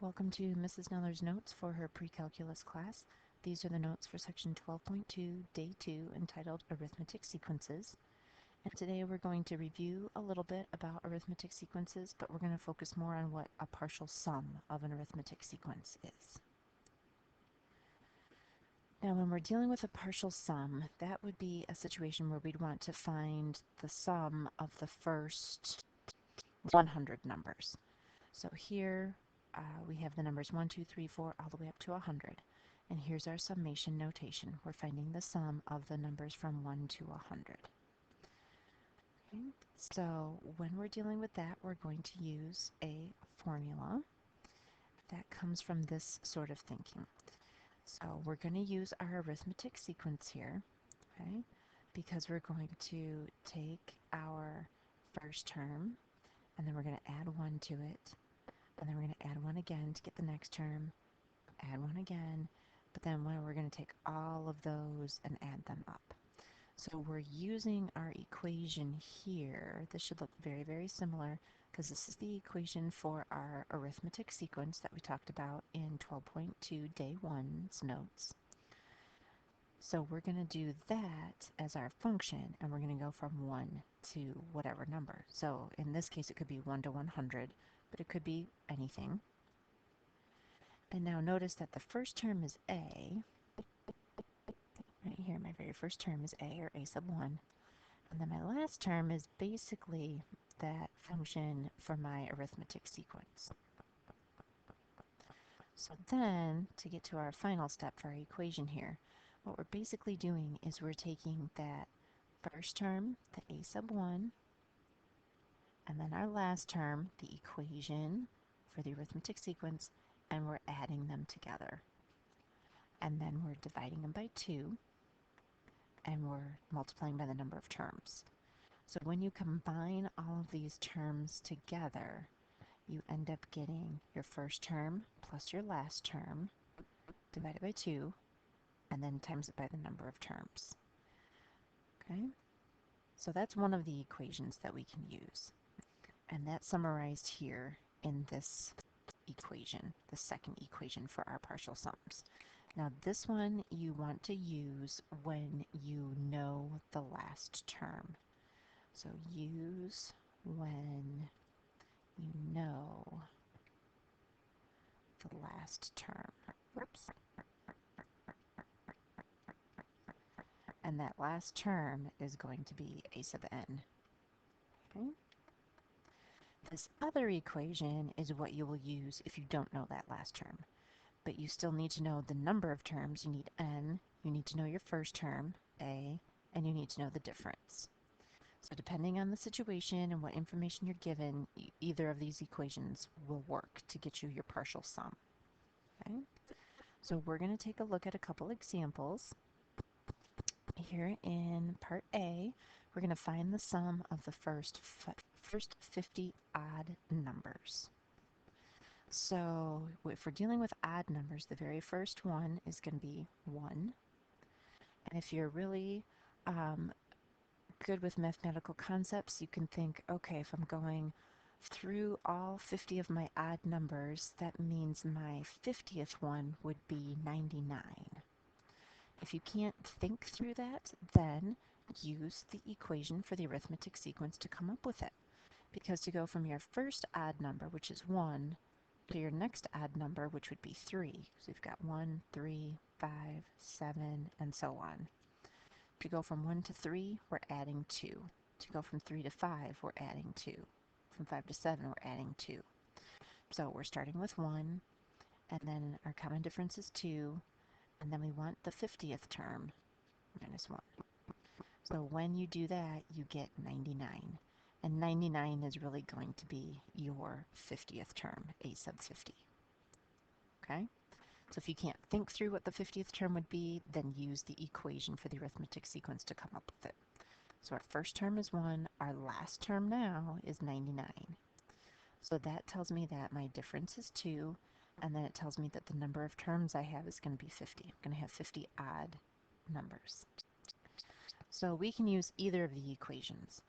Welcome to Mrs. Neller's notes for her pre-calculus class. These are the notes for section 12.2, day 2, entitled Arithmetic Sequences. And today we're going to review a little bit about arithmetic sequences, but we're going to focus more on what a partial sum of an arithmetic sequence is. Now, when we're dealing with a partial sum, that would be a situation where we'd want to find the sum of the first 100 numbers. So here we have the numbers 1, 2, 3, 4, all the way up to 100. And here's our summation notation. We're finding the sum of the numbers from 1 to 100. Okay. So when we're dealing with that, we're going to use a formula that comes from this sort of thinking. So we're going to use our arithmetic sequence here, okay, because we're going to take our first term, and then we're going to add 1 to it, and then we're going to add 1 again to get the next term, add 1 again, but then we're going to take all of those and add them up. So we're using our equation here. This should look very, very similar because this is the equation for our arithmetic sequence that we talked about in 12.2 day 1's notes. So we're going to do that as our function, and we're going to go from 1 to whatever number. So in this case, it could be 1 to 100, but it could be anything. And now notice that the first term is a. Right here, my very first term is a, or a sub 1. And then my last term is basically that function for my arithmetic sequence. So then, to get to our final step for our equation here, what we're basically doing is we're taking that first term, the a sub 1, and then our last term, the equation for the arithmetic sequence, and we're adding them together. And then we're dividing them by 2, and we're multiplying by the number of terms. So when you combine all of these terms together, you end up getting your first term plus your last term divided by 2, and then times it by the number of terms. Okay? So that's one of the equations that we can use. And that's summarized here in this equation, the second equation for our partial sums. Now this one you want to use when you know the last term. So use when you know the last term. Whoops. And that last term is going to be a sub n. Okay? This other equation is what you will use if you don't know that last term. But you still need to know the number of terms. You need n, you need to know your first term, a, and you need to know the difference. So depending on the situation and what information you're given, either of these equations will work to get you your partial sum. Okay? So we're going to take a look at a couple examples. Here in part A, we're going to find the sum of the first 50 odd numbers. So if we're dealing with odd numbers, the very first one is going to be 1. And if you're really good with mathematical concepts, you can think, okay, if I'm going through all 50 of my odd numbers, that means my 50th one would be 99. If you can't think through that, then use the equation for the arithmetic sequence to come up with it. Because to go from your first odd number, which is 1, to your next odd number, which would be 3, so you've got 1, 3, 5, 7, and so on. To go from 1 to 3, we're adding 2. To go from 3 to 5, we're adding 2. From 5 to 7, we're adding 2. So we're starting with 1, and then our common difference is 2, and then we want the 50th term, minus 1. So when you do that, you get 99. And 99 is really going to be your 50th term, a sub 50. Okay? So if you can't think through what the 50th term would be, then use the equation for the arithmetic sequence to come up with it. So our first term is 1, our last term now is 99. So that tells me that my difference is 2, and then it tells me that the number of terms I have is going to be 50. I'm going to have 50 odd numbers. So we can use either of the equations.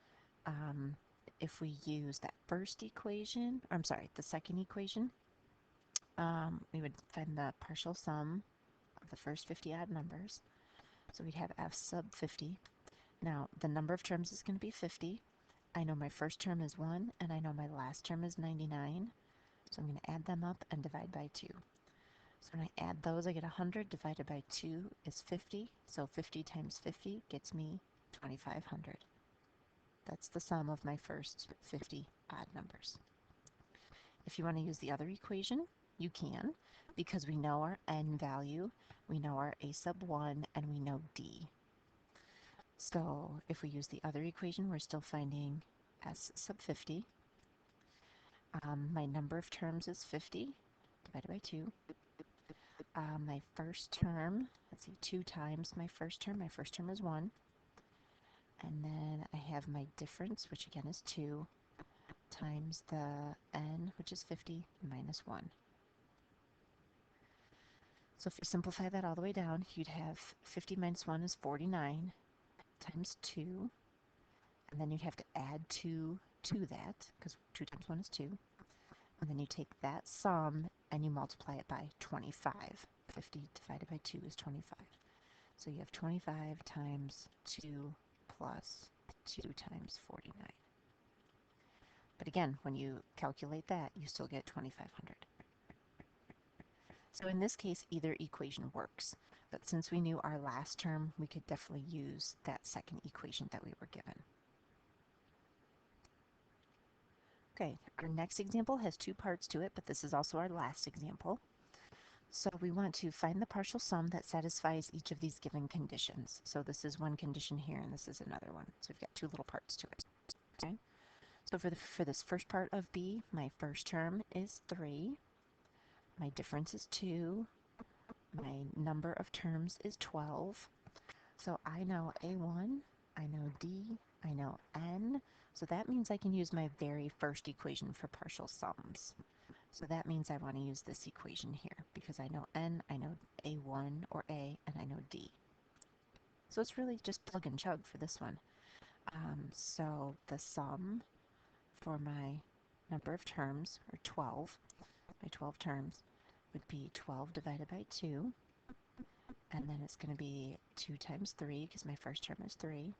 If we use that first equation, the second equation, we would find the partial sum of the first 50 odd numbers. So we'd have f sub 50. Now, the number of terms is going to be 50. I know my first term is 1, and I know my last term is 99. So I'm going to add them up and divide by 2. So when I add those, I get 100 divided by 2 is 50. So 50 times 50 gets me 2,500. That's the sum of my first 50 odd numbers. If you want to use the other equation, you can, because we know our n value, we know our a sub 1, and we know d. So if we use the other equation, we're still finding s sub 50. My number of terms is 50 divided by 2. My first term, let's see, 2 times my first term is 1. And then I have my difference, which again is 2, times the n, which is 50, minus 1. So if you simplify that all the way down, you'd have 50 minus 1 is 49 times 2, and then you'd have to add 2 to that, because 2 times 1 is 2. And then you take that sum and you multiply it by 25. 50 divided by 2 is 25. So you have 25 times 2 plus 2 times 49. But again, when you calculate that, you still get 2,500. So in this case, either equation works. But since we knew our last term, we could definitely use that second equation that we were given. Okay, our next example has 2 parts to it, but this is also our last example. So we want to find the partial sum that satisfies each of these given conditions. So this is one condition here, and this is another one. So we've got 2 little parts to it. Okay. So for this first part of B, my first term is 3. My difference is 2. My number of terms is 12. So I know A1, I know D, I know N. So that means I can use my very first equation for partial sums. So that means I want to use this equation here because I know N, I know A1 or A, and I know D. So it's really just plug and chug for this one. So the sum for my number of terms, or 12, my 12 terms, would be 12 divided by 2. And then it's going to be 2 times 3 because my first term is 3.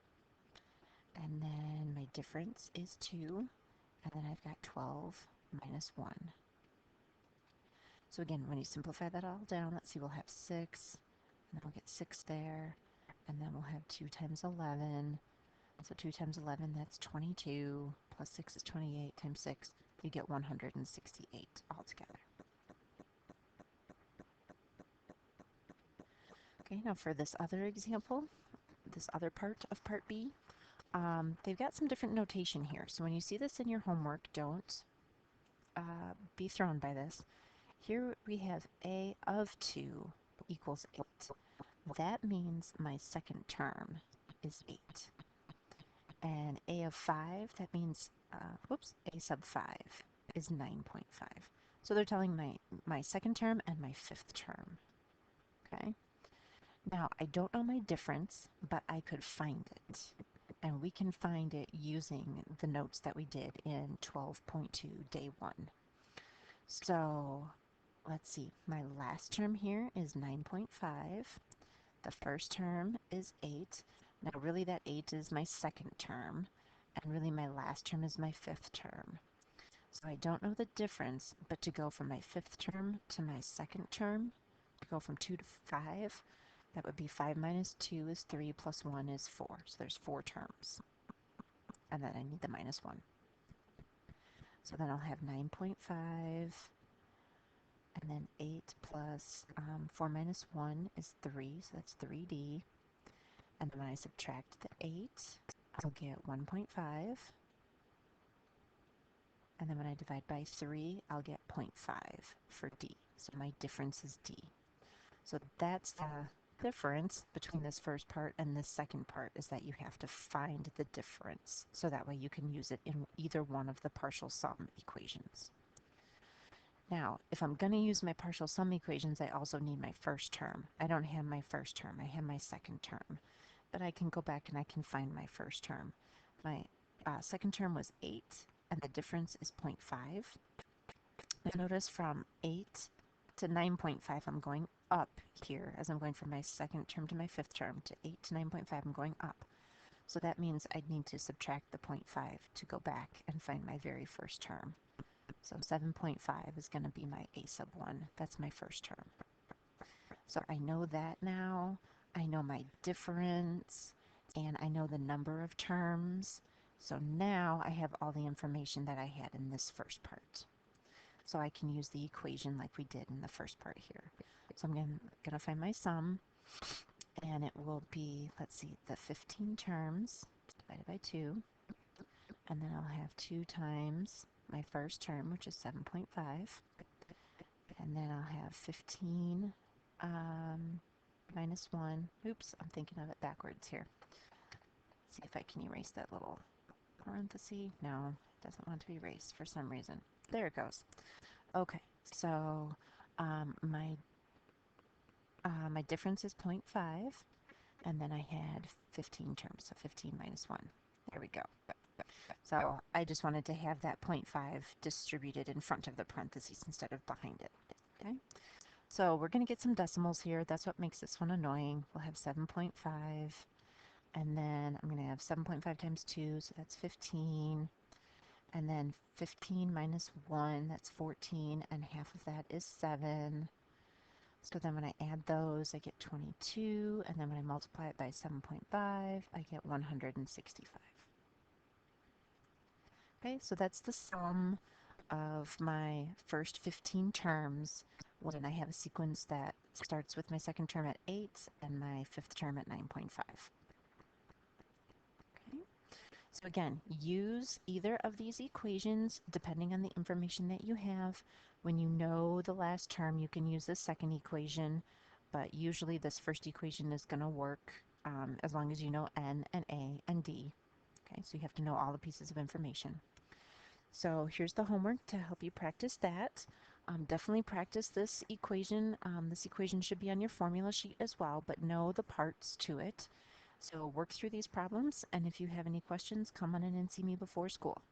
And then my difference is 2. And then I've got 12 minus 1. So again, when you simplify that all down, let's see, we'll have 6, and then we'll get 6 there, and then we'll have 2 times 11. So 2 times 11, that's 22, plus 6 is 28, times 6, you get 168 altogether. Okay, now for this other example, this other part of Part B, they've got some different notation here. So when you see this in your homework, don't be thrown by this. Here we have a of 2 equals 8. That means my second term is 8. And a of 5, that means, a sub 5 is 9.5. So they're telling my second term and my fifth term. Okay? Now, I don't know my difference, but I could find it. And we can find it using the notes that we did in 12.2 day 1. So let's see, my last term here is 9.5. The first term is 8. Now really that 8 is my second term, and really my last term is my fifth term. So I don't know the difference, but to go from my fifth term to my second term, to go from 2 to 5, that would be 5 minus 2 is 3 plus 1 is 4. So there's 4 terms. And then I need the minus 1. So then I'll have 9.5, and then 8 plus 4 minus 1 is 3, so that's 3D. And then when I subtract the 8, I'll get 1.5. And then when I divide by 3, I'll get 0.5 for D. So my difference is D. So that's the difference between this first part and this second part, is that you have to find the difference. So that way you can use it in either one of the partial sum equations. Now, if I'm going to use my partial sum equations, I also need my first term. I don't have my first term, I have my second term. But I can go back and I can find my first term. My second term was 8, and the difference is 0.5. Now notice from 8 to 9.5, I'm going up here as I'm going from my second term to my fifth term. To 8 to 9.5, I'm going up. So that means I'd need to subtract the 0.5 to go back and find my very first term. So 7.5 is going to be my a sub 1. That's my first term. So I know that now. I know my difference, and I know the number of terms. So now I have all the information that I had in this first part. So I can use the equation like we did in the first part here. So I'm going to find my sum, and it will be, let's see, the 15 terms divided by 2, and then I'll have 2 times my first term, which is 7.5, and then I'll have 15 minus 1. Oops, I'm thinking of it backwards here. Let's see if I can erase that little parenthesis. No, it doesn't want to erase for some reason. There it goes. Okay, so my difference is 0.5, and then I had 15 terms, so 15 minus 1. There we go. So I just wanted to have that 0.5 distributed in front of the parentheses instead of behind it. Okay, so we're going to get some decimals here. That's what makes this one annoying. We'll have 7.5, and then I'm going to have 7.5 times 2, so that's 15. And then 15 minus 1, that's 14, and half of that is 7. So then when I add those, I get 22, and then when I multiply it by 7.5, I get 165. Okay, so that's the sum of my first 15 terms when I have a sequence that starts with my second term at 8 and my fifth term at 9.5. Okay. So again, use either of these equations depending on the information that you have. When you know the last term, you can use the second equation, but usually this first equation is going to work as long as you know n and a and d. Okay, so you have to know all the pieces of information. So here's the homework to help you practice that. Definitely practice this equation. This equation should be on your formula sheet as well, but know the parts to it. So work through these problems, and if you have any questions, come on in and see me before school.